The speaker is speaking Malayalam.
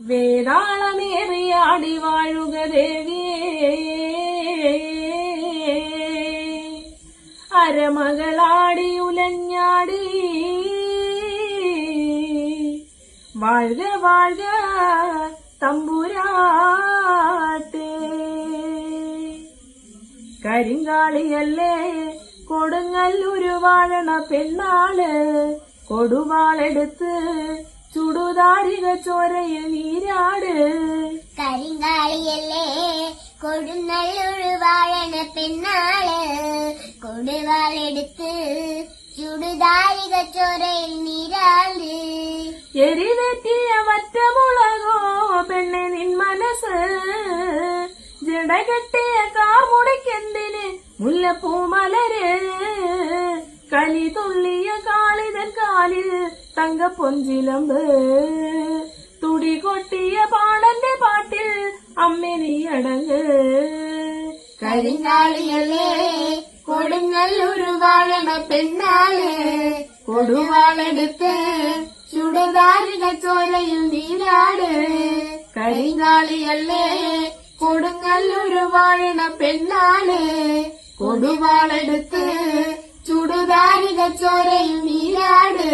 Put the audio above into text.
വേതാളമേറിയാടി വാഴുക ദേവിയേ, അരമകളാടി ഉലഞ്ഞാടി വാഴ്ക വാഴ്ക തമ്പുരാട്ടേ. കരിങ്കാളിയല്ലേ കൊടുങ്ങല്ലൂര് വാഴണ പെണ്ണാള്, കൊടുവാളെടുത്ത് ചുടുതാരിക ചോരയിൽ നീരാട്. കരിങ്കാളിയല്ലേ കൊടുങ്ങല്ലൂര് വാഴണ പെണ്ണാള്, കൊടുവാളെടുത്ത് ചുടുതാരിക ചോരയിൽ നീരാട്. എരിവെറ്റിയ വറ്റമുളകോ പെണ്ണെ നിൻ മനസ്സ്, ജടകെട്ടിയ കാമുടിക്കെന്തിന് മുല്ലപ്പൂമലര്. കലി തുള്ളിയ കാളിതൻ കാലിൽ തങ്കപ്പൊഞ്ചിലമ്പ്, തുടി കൊട്ടിയ പാടന്റെ പാട്ടിൽ അമ്മ നീ അടങ്ങ്. കരിങ്കാളിയല്ലേ കൊടുങ്ങല്ലൂര് വാഴണ പെണ്ണാള്, കൊടുവാളെടുത്ത് ചുടുതാരിക ചോരയിൽ നീരാട്. കരിങ്കാളിയല്ലേ കൊടുങ്ങല്ലൂര് വാഴണ പെണ്ണാള്, കൊടുവാളെടുത്ത് ചുടുതാരിക ചോരയിൽ നീരാട്.